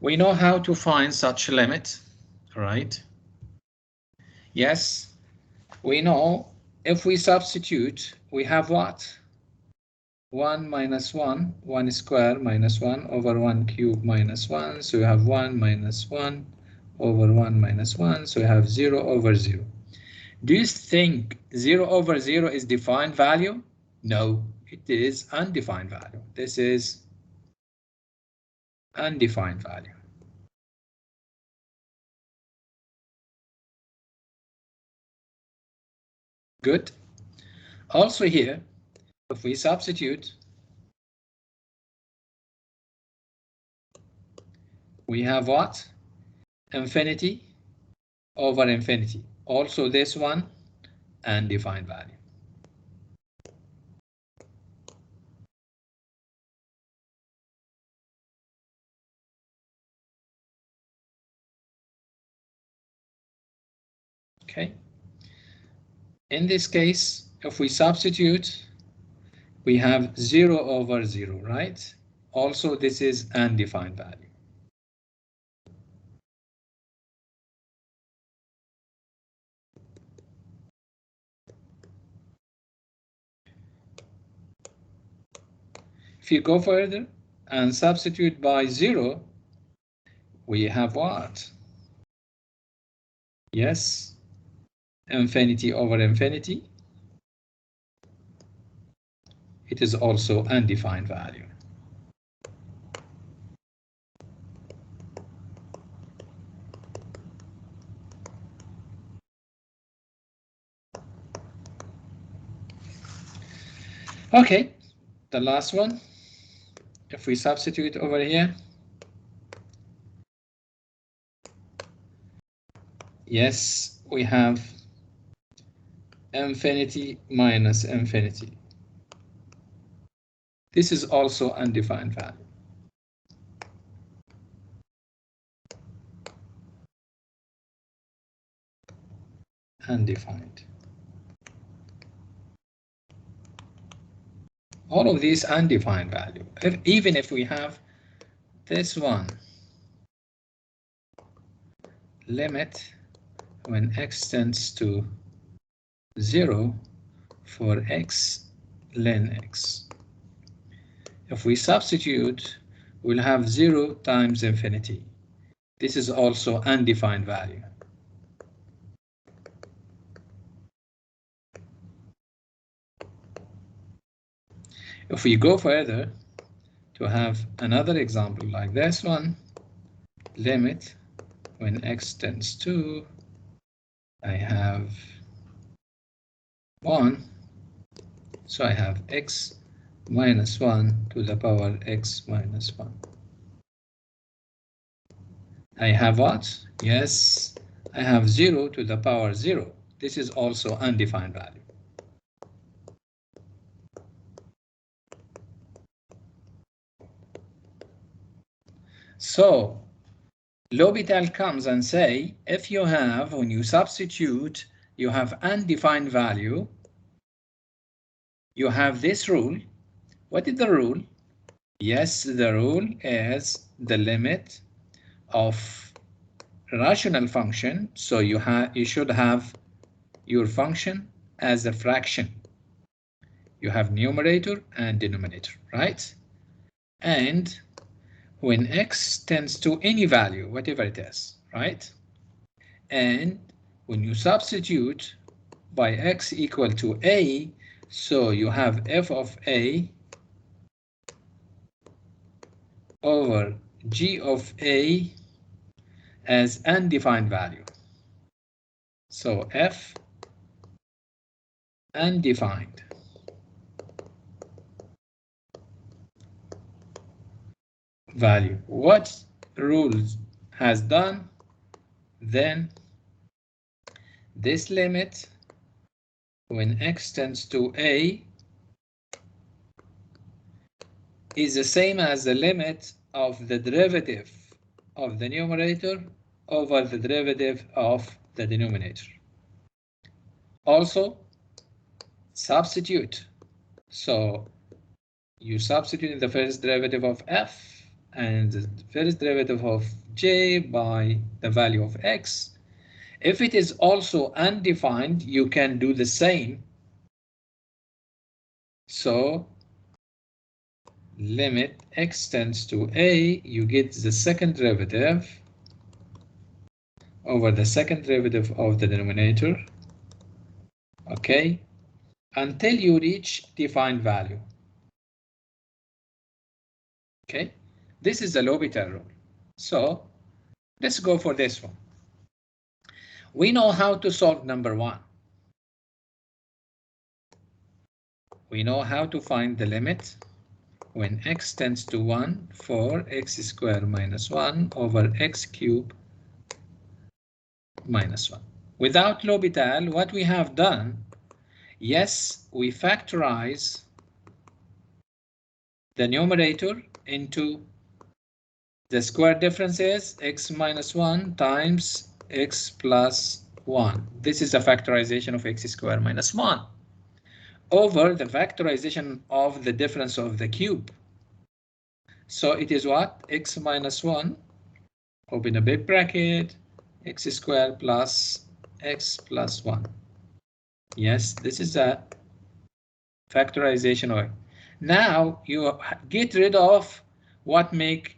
We know how to find such a limit, right? Yes, we know if we substitute, we have what? 1 minus 1, 1 square minus 1 over 1 cube minus 1. So you have 1 minus 1 over 1 minus 1. So you have 0 over 0. Do you think 0 over 0 is defined value? No, it is undefined value. This is undefined value. Good. Also here, if we substitute, we have what? Infinity over infinity. Also this one, undefined value. Okay. In this case, if we substitute, we have 0 over 0, right? Also, this is undefined value. If you go further and substitute by 0, we have what? Yes, infinity over infinity. It is also undefined value. Okay, the last one. If we substitute over here, yes, we have infinity minus infinity. This is also undefined value. Undefined. All of these undefined value. Even if we have this one, limit when x tends to 0 for x ln x. If we substitute, we'll have 0 times infinity. This is also undefined value. If we go further to have another example like this one, limit when x tends to, I have 1, so I have x minus 1 to the power x minus 1. I have what? Yes, I have 0 to the power 0. This is also undefined value. So Hopital comes and say, if you have, when you substitute, you have undefined value, you have this rule. What is the rule? Yes, the rule is the limit of rational function. So you should have your function as a fraction. You have numerator and denominator, right? And when x tends to any value, whatever it is, right? And when you substitute by x equal to a, so you have f of a over g of a as undefined value. So f undefined. Value. What rules has done? Then this limit when x tends to a is the same as the limit of the derivative of the numerator over the derivative of the denominator. Also, substitute. So you substitute in the first derivative of f and the first derivative of j by the value of x. If it is also undefined, you can do the same. So limit x tends to a, you get the second derivative over the second derivative of the denominator, okay, until you reach defined value. Okay, this is the Hopital rule. So let's go for this one. We know how to solve number one. We know how to find the limit when x tends to 1 for x squared minus 1 over x cubed minus 1. Without Hopital, what we have done, yes, we factorize the numerator into the square difference is x minus 1 times x plus 1. This is a factorization of x squared minus 1 over the factorization of the difference of the cube. So it is what? X minus 1, open a big bracket, x squared plus x plus 1. Yes, this is a factorization of it. Now you get rid of what makes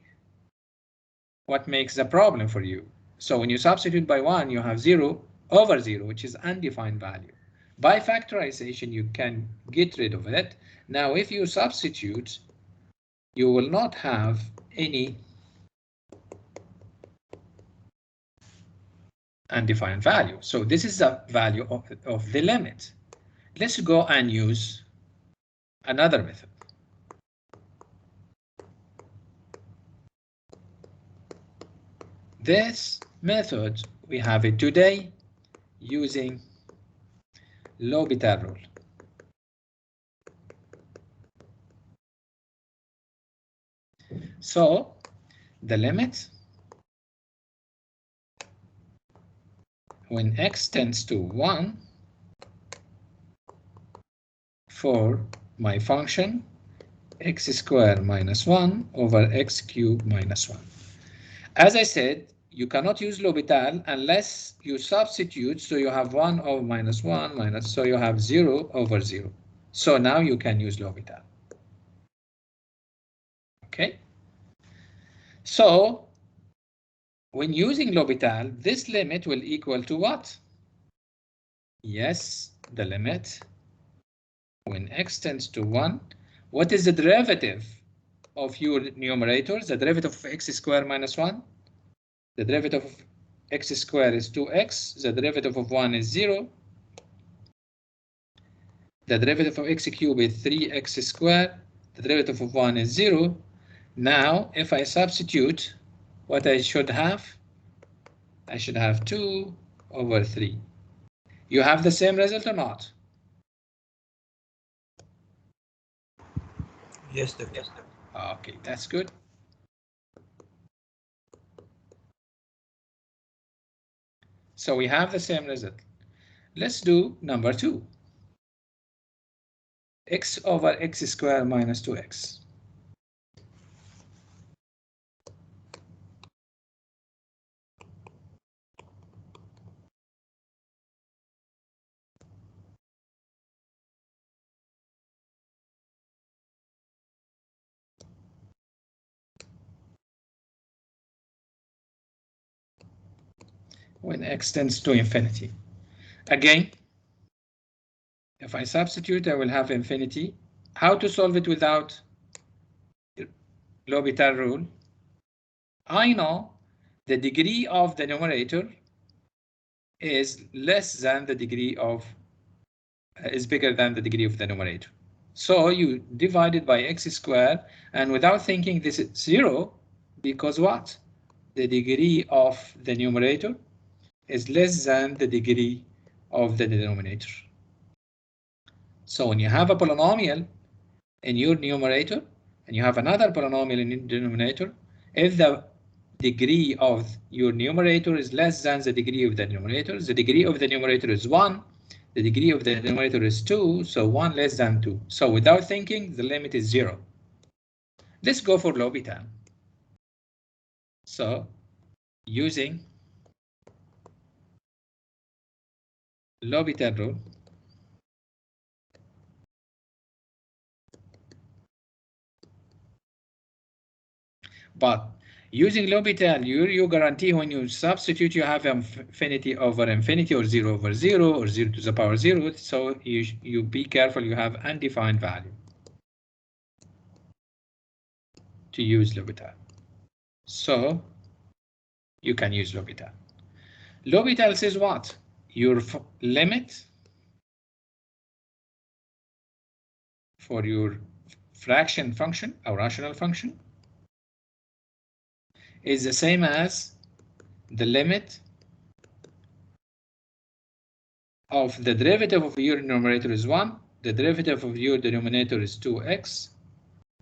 the problem for you. So when you substitute by 1, you have 0 over 0, which is undefined value. By factorization, you can get rid of it. Now, if you substitute, you will not have any undefined value. So this is the value of the limit. Let's go and use another method. This method, we have it today using Hopital rule. So the limit when x tends to 1 for my function x squared minus 1 over x cubed minus 1. As I said, you cannot use Hopital unless you substitute, so you have 1 over minus 1 minus, so you have 0 over 0. So now you can use Hopital. Okay. So when using Hopital, this limit will equal to what? Yes, the limit when x tends to 1. What is the derivative of your numerator? The derivative of x squared minus 1. The derivative of x squared is 2x. The derivative of 1 is 0. The derivative of x cubed is 3x squared. The derivative of 1 is 0. Now, if I substitute, what I should have? I should have 2 over 3. You have the same result or not? Yes, doctor. Okay, that's good. So we have the same result. Let's do number 2. X over x squared minus 2x. When x tends to infinity. Again, if I substitute, I will have infinity. How to solve it without Hopital rule? I know the degree of the numerator is less than the degree of, is bigger than the degree of the numerator. So you divide it by x squared, and without thinking this is 0, because what? The degree of the numerator is less than the degree of the denominator. So when you have a polynomial in your numerator and you have another polynomial in your denominator, if the degree of your numerator is less than the degree of the denominator, the degree of the numerator is 1, the degree of the denominator is 2, so 1 less than 2. So without thinking, the limit is 0. Let's go for Hopital. So using Hopital rule, but using Hopital, you guarantee when you substitute, you have infinity over infinity, or 0 over 0, or 0 to the power 0. So you be careful, you have undefined value to use Hopital. So you can use Hopital. Hopital says what? Your limit for your fraction function or rational function is the same as the limit of the derivative of your numerator is 1, the derivative of your denominator is 2x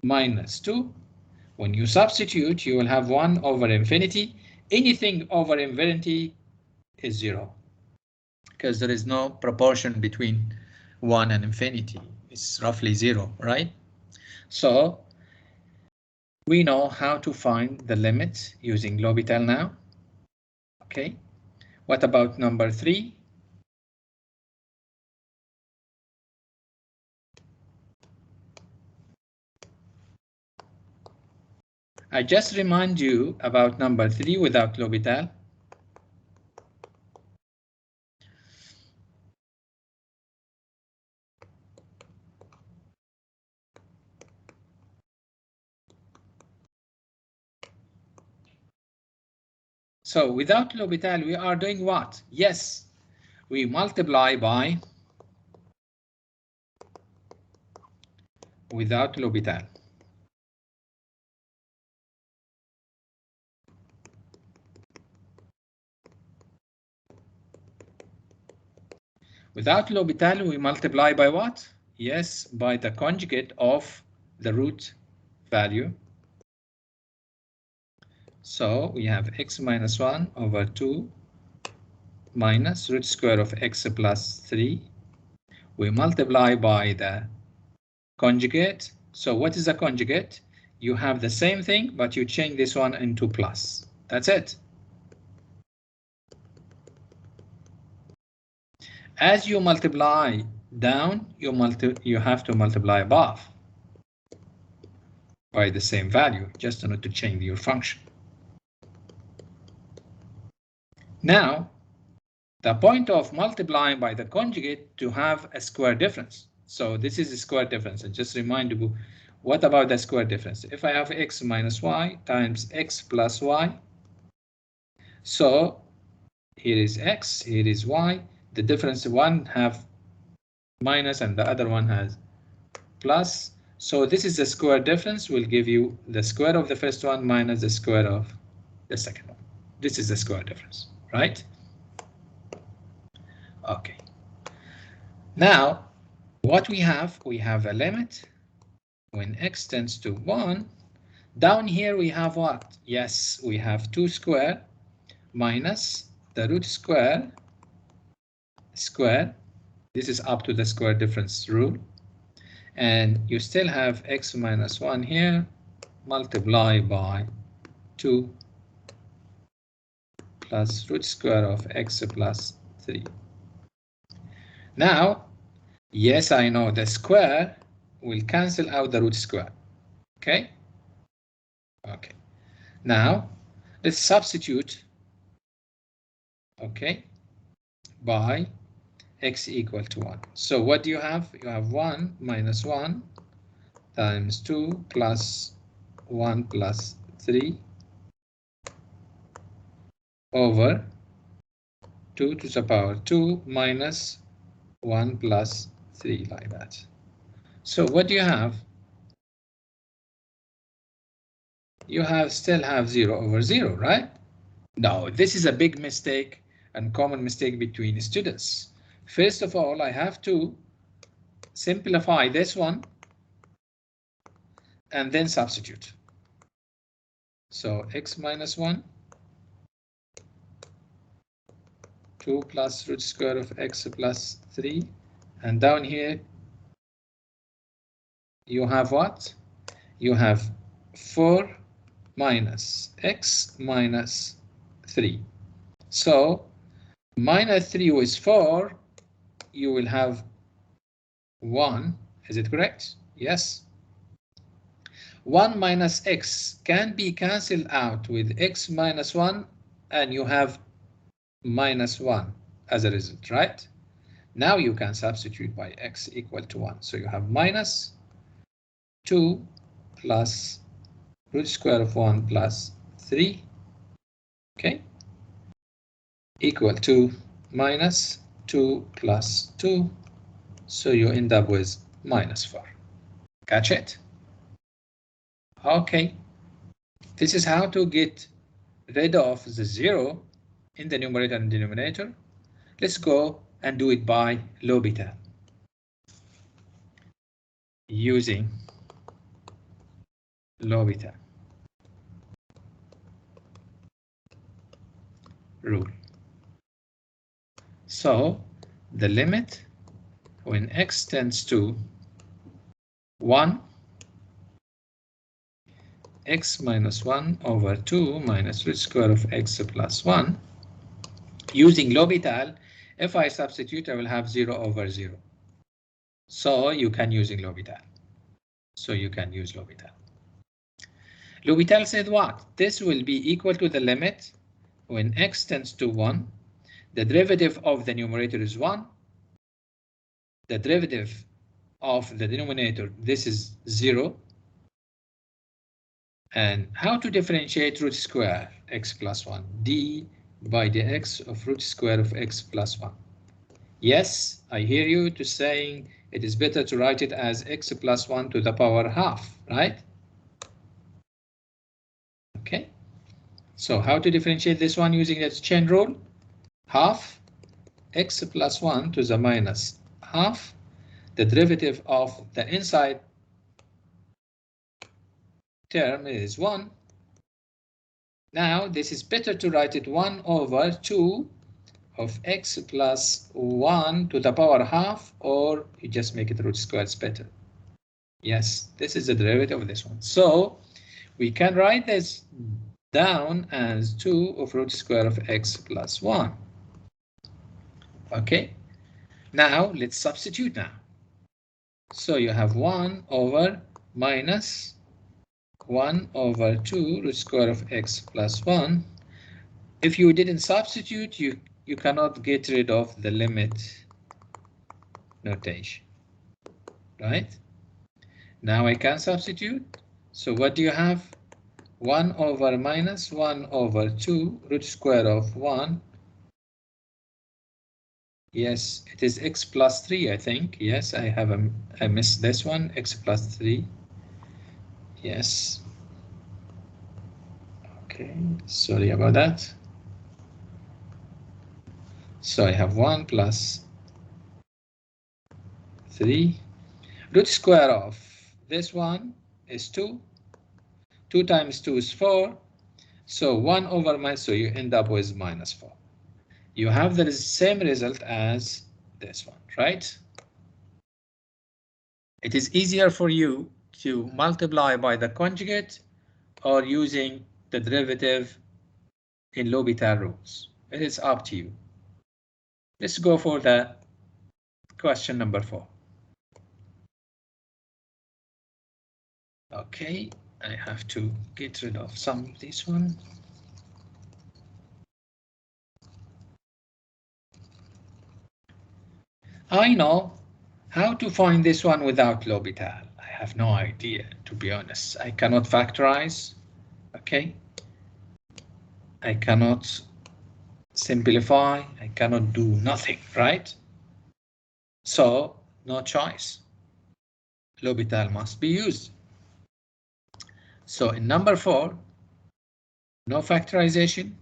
minus 2. When you substitute, you will have 1 over infinity. Anything over infinity is 0, because there is no proportion between 1 and infinity. It's roughly 0, right? So we know how to find the limit using L'Hopital now. Okay, what about number 3? I just remind you about number 3 without L'Hopital. So without L'Hopital, we are doing what? Yes, we multiply by without L'Hopital. Without L'Hopital, we multiply by what? Yes, by the conjugate of the root value. So we have x minus 1 over 2 minus root square of x plus 3. We multiply by the conjugate. So what is the conjugate? You have the same thing, but you change this one into plus. That's it. As you multiply down, you have to multiply above by the same value, just in order to change your function. Now, the point of multiplying by the conjugate to have a square difference. So this is a square difference. And just remind you, what about the square difference? If I have x minus y times x plus y, so here is x, here is y. The difference, one have minus and the other one has plus. So this is the square difference, will give you the square of the first one minus the square of the second one. This is the square difference, right? Okay. Now, what we have a limit when x tends to 1. Down here we have what? Yes, we have 2 square minus the root square. This is up to the square difference rule. And you still have x minus 1 here, multiply by 2 plus root square of x plus 3. Now, yes, I know the square will cancel out the root square. Okay? Okay. Now, let's substitute, okay, by x equal to 1. So what do you have? You have 1 minus 1 times 2 plus 1 plus 3 over 2 to the power 2 minus 1 plus 3, like that. So what do you have? You still have 0 over 0, right? Now, this is a big mistake and common mistake between students. First of all, I have to simplify this one and then substitute. So x minus 1, 2 plus root square of x plus 3, and down here you have what? You have 4 minus x minus 3. So minus 3 is 4. You will have 1. Is it correct? Yes. 1 minus x can be cancelled out with x minus 1, and you have minus 1 as a result, right? Now you can substitute by x equal to 1. So you have minus 2 plus root square of 1 plus 3, okay, equal to minus 2 plus 2. So you end up with minus 4. Catch it? Okay. This is how to get rid of the 0 in the numerator and denominator. Let's go and do it by L'Hopital using L'Hopital rule. So the limit when x tends to 1, x minus 1 over 2 minus root square of x plus 1. Using L'Hopital, if I substitute, I will have 0 over 0. So you can use L'Hopital. L'Hopital said what? This will be equal to the limit when x tends to 1. The derivative of the numerator is 1. The derivative of the denominator, this is 0. And how to differentiate root square x plus 1? D by dx of root square of x plus 1. Yes, I hear you to saying it is better to write it as x plus 1 to the power half, right? Okay. So how to differentiate this one using the chain rule? Half x plus 1 to the minus half. The derivative of the inside term is 1. Now this is better to write it 1 over 2 of x plus 1 to the power half, or you just make it root square, it's better. Yes, this is the derivative of this one. So we can write this down as 2 of root square of x plus 1. Okay, now let's substitute now. So you have 1 over minus 1 over 2 root square of x plus 1. If you didn't substitute, you cannot get rid of the limit notation, right? Now I can substitute. So what do you have? 1 over minus 1 over 2 root square of 1. Yes, it is x plus 3, I think. Yes, I missed this one, x plus 3. Yes. Okay, sorry about that. So I have 1 plus 3. Root square of this one is 2. 2 times 2 is 4. So 1 over minus, so you end up with minus 4. You have the same result as this one, right? It is easier for you to multiply by the conjugate or using the derivative in L'Hopital rules. It is up to you. Let's go for the question number 4. Okay, I have to get rid of some of this one. I know how to find this one without L'Hopital. I have no idea, to be honest. I cannot factorize, okay? I cannot simplify, I cannot do nothing, right? So, no choice. L'Hopital must be used. So in number 4, no factorization.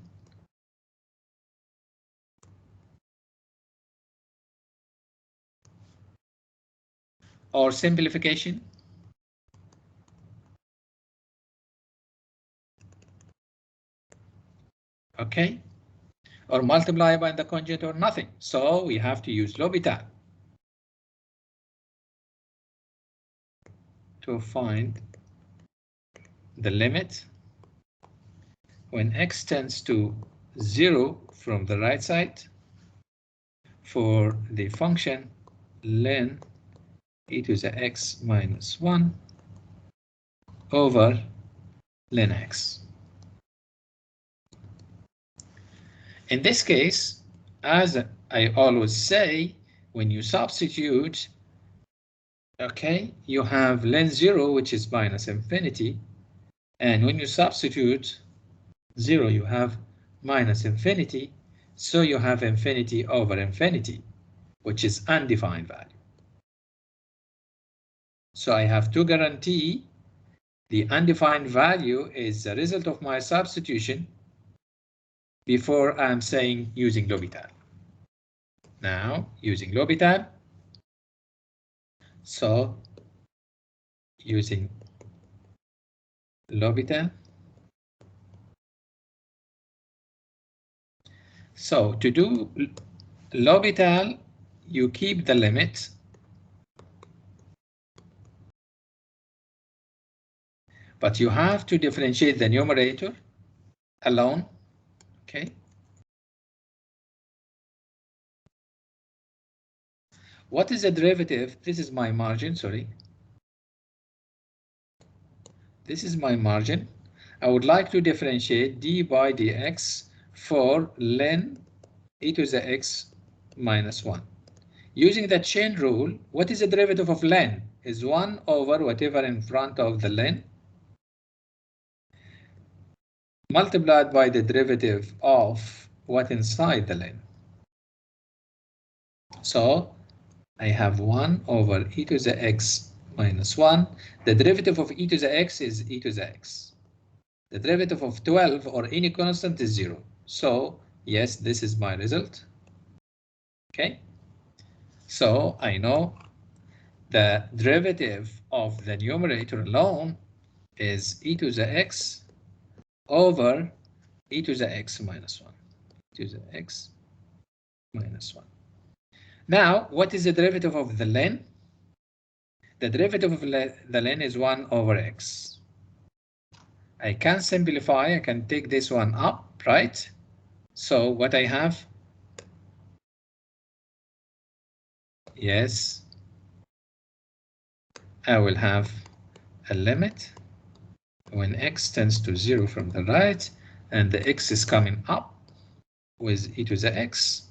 Or simplification. Okay. Or multiply by the conjugate or nothing. So we have to use L'Hopital to find the limit when x tends to 0 from the right side for the function len e to the x minus 1 over len x. In this case, as I always say, when you substitute, okay, you have len 0, which is minus infinity, and when you substitute 0, you have minus infinity, so you have infinity over infinity, which is undefined value. So I have to guarantee the undefined value is the result of my substitution before I'm saying using L'Hopital. Now, using L'Hopital, so using L'Hopital, so to do L'Hopital, you keep the limit, but you have to differentiate the numerator alone, okay? What is the derivative? This is my margin, sorry. This is my margin. I would like to differentiate d by dx for len e to the x minus 1. Using the chain rule, what is the derivative of len? Is 1 over whatever in front of the len multiplied by the derivative of what inside the len. So I have 1 over e to the x minus 1. The derivative of e to the x is e to the x. The derivative of 12 or any constant is 0. So yes, this is my result. Okay. So I know the derivative of the numerator alone is e to the x over e to the x minus 1. E to the x minus 1. Now, what is the derivative of the len? The derivative of the len is 1 over x. I can simplify, I can take this one up, right? So what I have, yes, I will have a limit when x tends to 0 from the right, and the x is coming up with e to the x,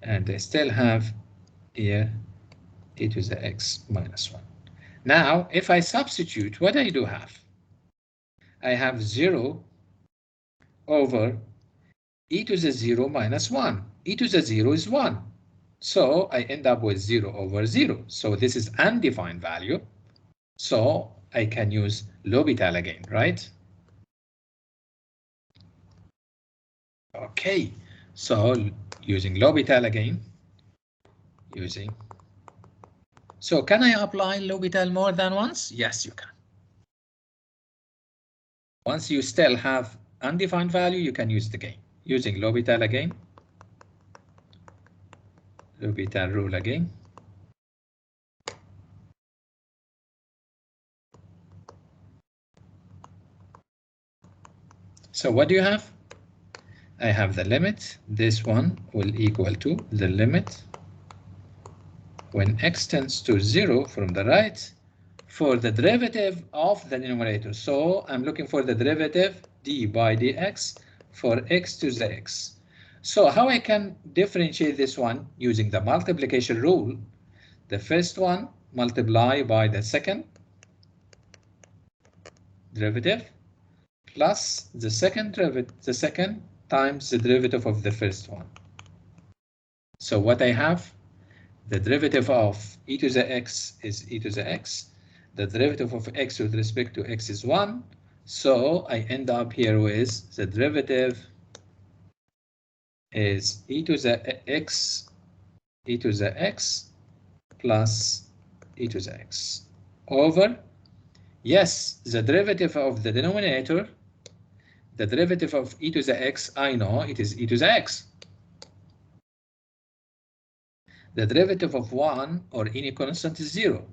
and I still have here e to the x minus 1. Now, if I substitute, what I do have? I have 0 over e to the 0 minus 1. E to the 0 is 1. So I end up with 0 over 0. So this is undefined value. So I can use L'Hopital again, right? Okay, so using L'Hopital again, so can I apply L'Hopital more than once? Yes, you can. Once you still have undefined value, you can use the gain. Using L'Hopital again, Hopital rule again. So what do you have? I have the limit. This one will equal to the limit when x tends to 0 from the right for the derivative of the numerator. So I'm looking for the derivative d by dx for x to the x. So how I can differentiate this one using the multiplication rule? The first one multiply by the second derivative plus the second times the derivative of the first one. So what I have, the derivative of e to the x is e to the x. The derivative of x with respect to x is 1. So I end up here with the derivative is e to the x plus e to the x over, yes, the derivative of the denominator, the derivative of e to the x, I know it is e to the x. The derivative of 1 or any constant is 0.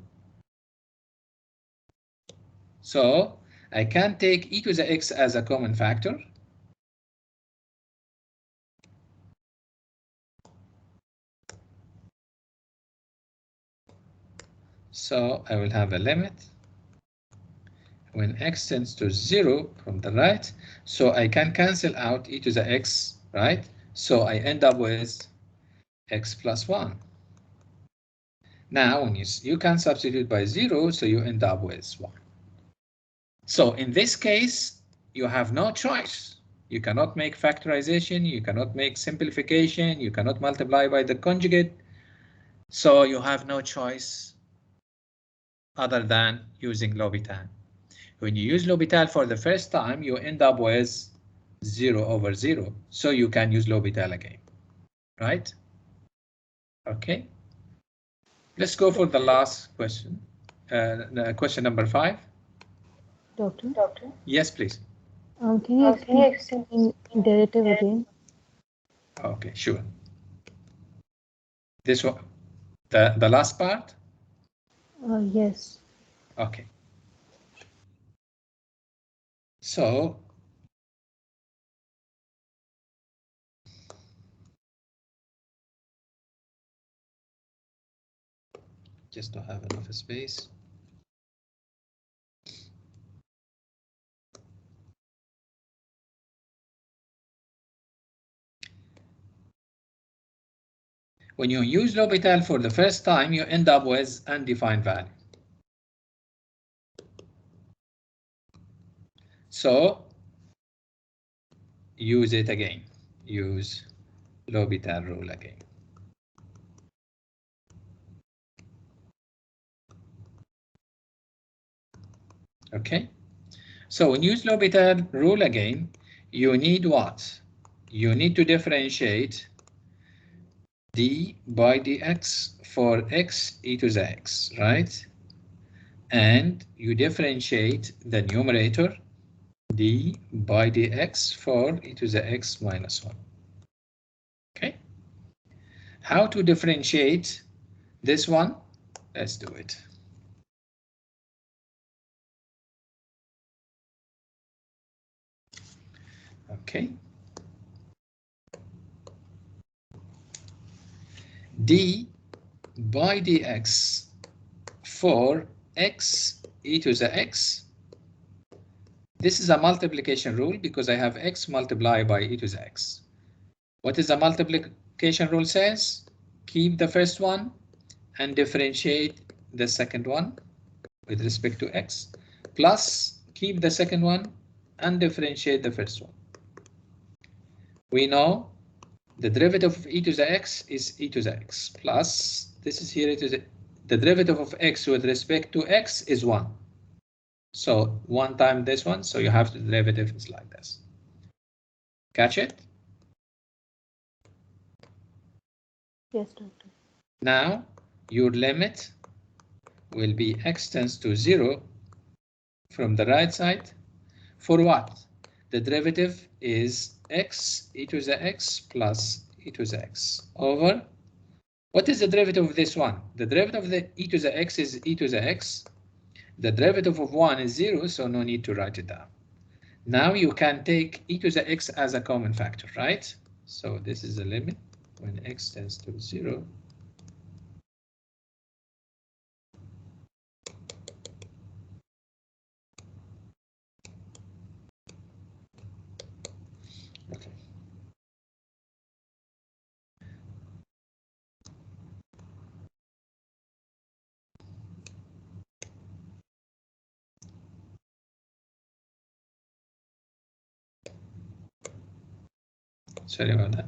So I can take e to the x as a common factor. So I will have a limit when x tends to 0 from the right. So I can cancel out e to the x, right? So I end up with x plus 1. Now when you can substitute by 0, so you end up with 1. So in this case, you have no choice. You cannot make factorization, you cannot make simplification, you cannot multiply by the conjugate. So you have no choice other than using L'Hopital. When you use L'Hopital for the first time, you end up with 0 over 0. So you can use L'Hopital again, right? Okay. Let's go for the last question. Question number 5. Doctor? Yes, please. Can you explain derivative again? Okay, sure. This one, the last part? Yes. Okay. So just to have enough space. When you use L'Hopital for the first time, you end up with undefined value. So use it again. Use L'Hopital rule again. Okay. So when you use L'Hopital rule again, you need what? You need to differentiate d by dx for x e to the x, right? And you differentiate the numerator d by dx for e to the x minus 1. Okay. How to differentiate this one? Let's do it. Okay. d by dx for x e to the x. This is a multiplication rule because I have x multiplied by e to the x. What is the multiplication rule says? Keep the first one and differentiate the second one with respect to x, plus keep the second one and differentiate the first one. We know the derivative of e to the x is e to the x, plus this is here e to the derivative of x with respect to x is 1. So 1 times this one, so you have the derivative is like this. Catch it? Yes, doctor. Now your limit will be x tends to 0 from the right side. For what? The derivative is x e to the x plus e to the x over. What is the derivative of this one? The derivative of the e to the x is e to the x. The derivative of 1 is 0, so no need to write it down. Now you can take e to the x as a common factor, right? So this is the limit when x tends to 0. Okay. Sorry about that.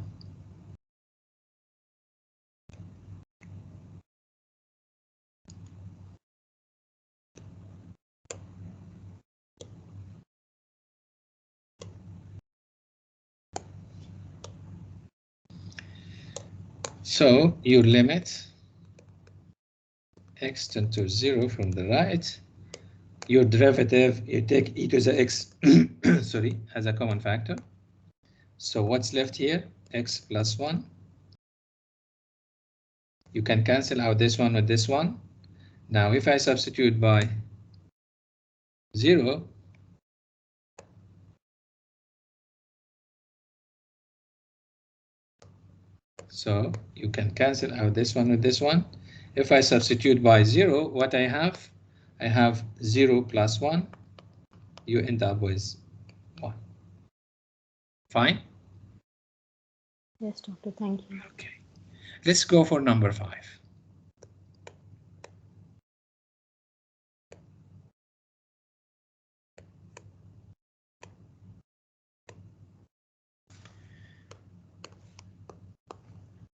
So your limit x tends to 0 from the right. Your derivative, you take e to the x sorry, as a common factor. So what's left here? X plus 1. You can cancel out this one with this one. Now if I substitute by 0, so you can cancel out this one with this one. If I substitute by 0, what I have 0 plus 1. You end up with 1. Fine? Yes, doctor, thank you. Okay. Let's go for number 5.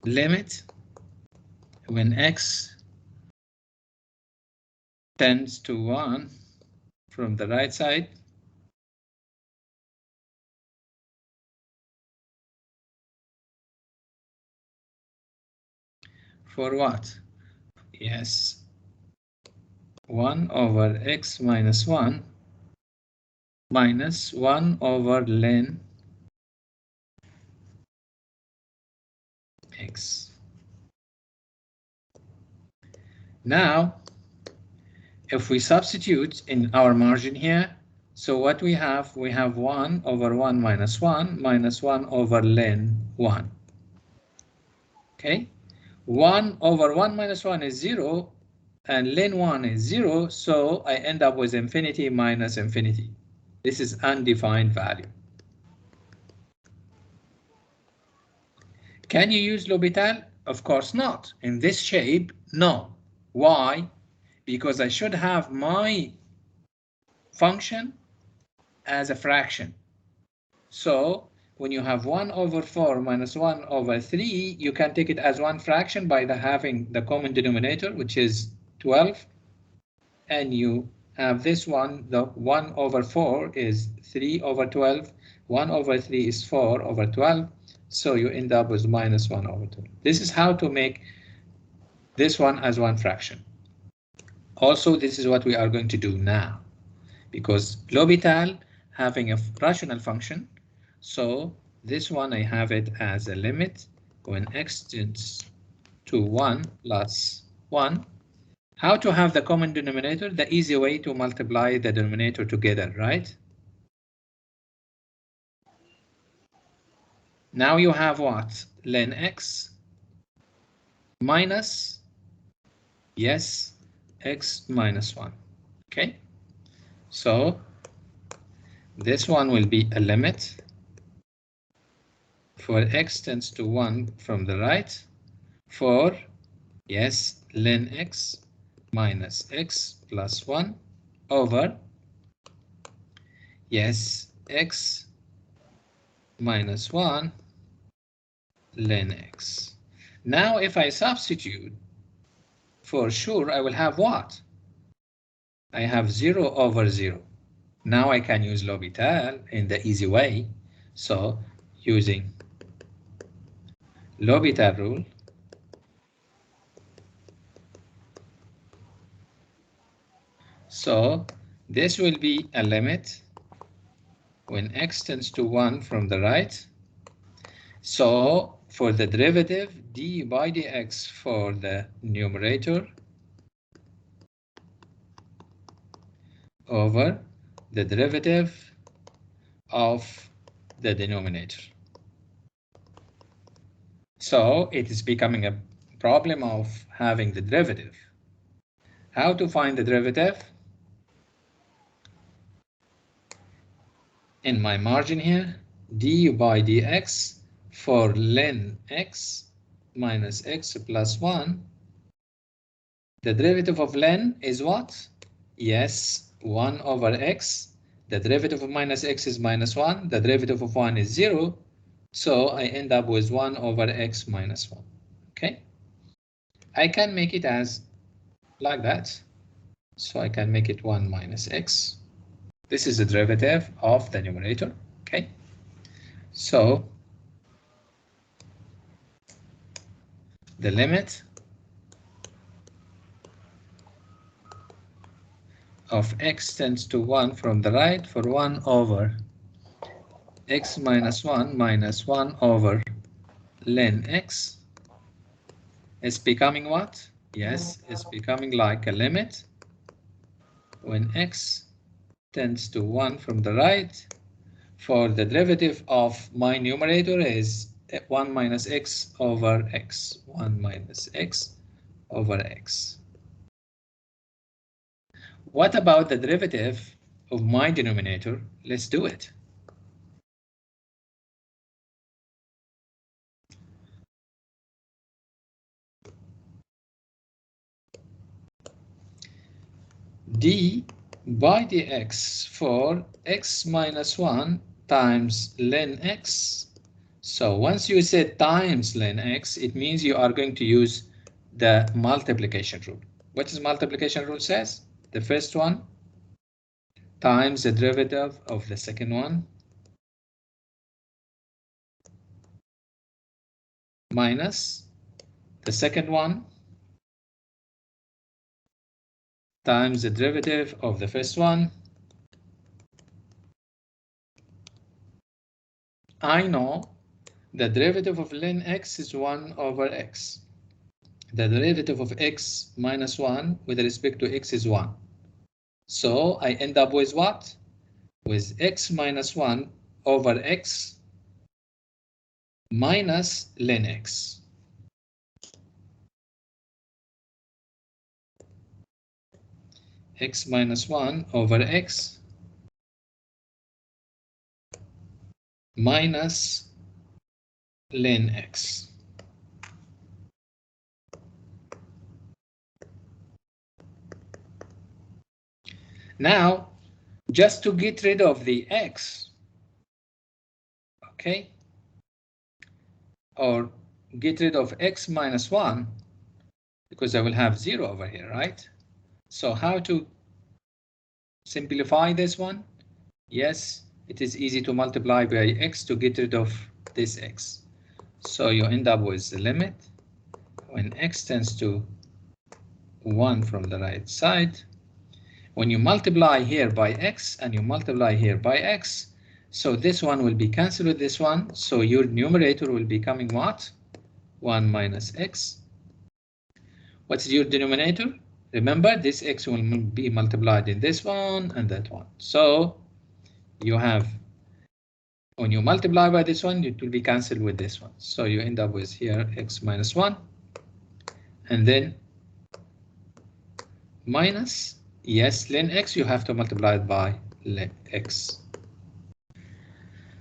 Limit when x tends to 1 from the right side for what? Yes, 1 over x minus 1 minus 1 over ln x. Now, if we substitute in our margin here, so what we have 1 over 1 minus 1 minus 1 over ln 1. Okay, 1 over 1 minus 1 is 0, and ln 1 is 0, so I end up with infinity minus infinity. This is undefined value. Can you use L'Hopital? Of course not. In this shape, no. Why? Because I should have my function as a fraction. So when you have 1 over 4 minus 1 over 3, you can take it as one fraction by having the common denominator, which is 12. And you have this one, the 1 over 4 is 3 over 12. 1 over 3 is 4 over 12. So you end up with minus 1 over 2. This is how to make this one as one fraction. Also, this is what we are going to do now, because L'Hopital having a rational function, so this one I have it as a limit when x tends to 1 plus 1. How to have the common denominator? The easy way to multiply the denominator together, right? Now you have what? Ln x minus, yes, x minus 1. Okay, so this one will be a limit for x tends to 1 from the right for, yes, ln x minus x plus 1 over, yes, x minus 1 ln x. Now if I substitute, for sure I will have what? I have 0 over 0. Now I can use L'Hopital in the easy way. So using L'Hopital rule, so this will be a limit when x tends to 1 from the right. So for the derivative, d by dx for the numerator over the derivative of the denominator. So it is becoming a problem of having the derivative. How to find the derivative? In my margin here, du by dx for ln x minus x plus 1. The derivative of ln is what? Yes, 1 over x. The derivative of minus x is minus 1. The derivative of 1 is 0. So I end up with 1 over x minus 1. Okay? I can make it as like that. So I can make it 1 minus x. This is the derivative of the numerator. Okay? So the limit of x tends to 1 from the right for 1 over x minus 1 minus 1 over ln x is becoming what? Yes, it's becoming like a limit when x tends to 1 from the right for the derivative of my numerator is 1 minus x over x. 1 minus x over x. What about the derivative of my denominator? Let's do it. d by dx for x minus 1 times ln x. So once you said times ln x, it means you are going to use the multiplication rule. What does multiplication rule says? The first one times the derivative of the second one minus the second one times the derivative of the first one. I know the derivative of ln x is 1 over x. The derivative of x minus 1 with respect to x is 1. So I end up with what? With x minus 1 over x minus ln x. X minus 1 over x minus ln x. Now, just to get rid of the x, okay, or get rid of x minus 1, because I will have 0 over here, right? So how to simplify this one? Yes, it is easy to multiply by x to get rid of this x. So you end up with the limit when x tends to 1 from the right side. When you multiply here by x and you multiply here by x, so this one will be cancelled with this one. So your numerator will be coming what? 1 minus x. What's your denominator? Remember, this x will be multiplied in this one and that one. So you have, when you multiply by this one, it will be cancelled with this one. So you end up with here x minus 1 and then minus, yes, ln x, you have to multiply it by ln x.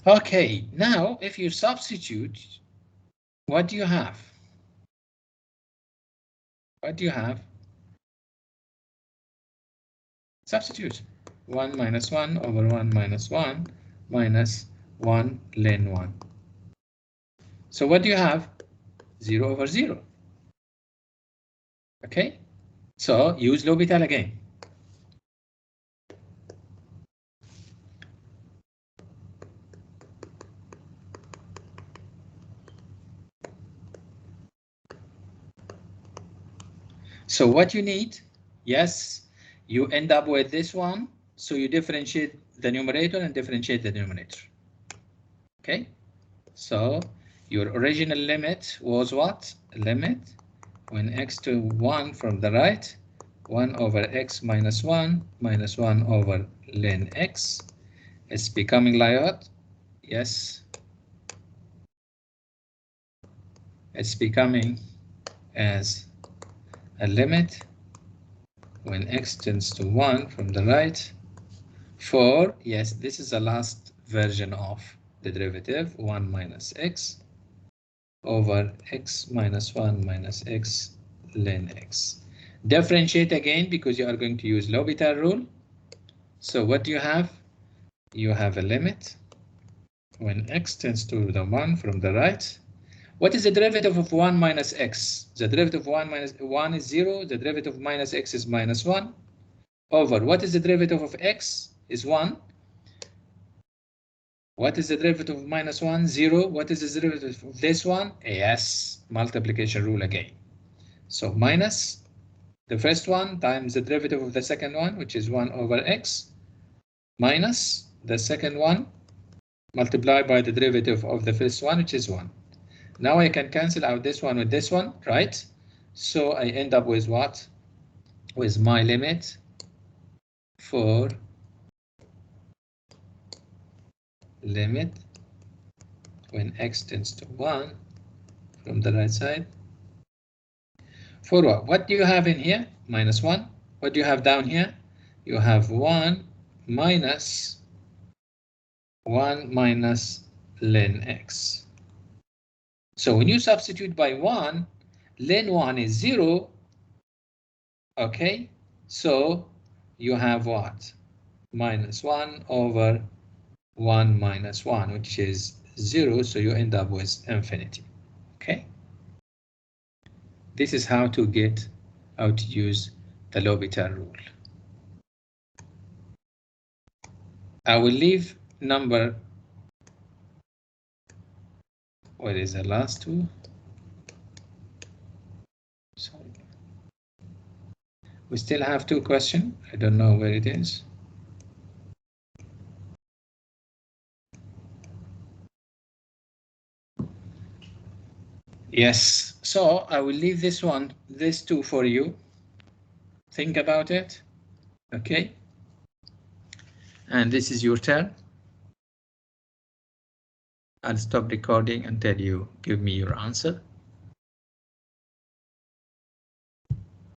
Okay, now if you substitute, what do you have? What do you have? Substitute 1 minus 1 over 1 minus 1 minus 1 ln 1. So what do you have? 0 over 0. Okay, so use L'Hopital again. So what you need, yes, you end up with this one. So you differentiate the numerator and differentiate the denominator. Okay, so your original limit was what? Limit when x to 1 from the right, 1 over x minus 1 minus 1 over ln x. It's becoming like what? Yes, it's becoming as a limit when x tends to 1 from the right for, yes, this is the last version of the derivative, 1 minus x over x minus 1 minus x ln x. Differentiate again because you are going to use L'Hopital rule. So what do you have? You have a limit when x tends to the 1 from the right. What is the derivative of 1 minus x? The derivative of 1 minus 1 is 0. The derivative of minus x is minus 1 over what is the derivative of x is 1. What is the derivative of minus 1? 0. What is the derivative of this one? Yes, multiplication rule again. So minus the first one times the derivative of the second one, which is 1 over x, minus the second one multiplied by the derivative of the first one, which is 1. Now I can cancel out this one with this one, right? So I end up with what? With my limit for limit when x tends to 1 from the right side For what? What do you have in here? Minus 1. What do you have down here? You have 1 minus 1 minus ln x. So when you substitute by 1, ln 1 is 0. Okay, so you have what? Minus 1 over 1 minus 1, which is 0, so you end up with infinity. Okay, this is how to use the Hopital rule. I will leave number, what is the last two? Sorry. We still have 2 questions. I don't know where it is. Yes, so I will leave this 2 for you. Think about it. Okay. And this is your turn. I'll stop recording until you give me your answer.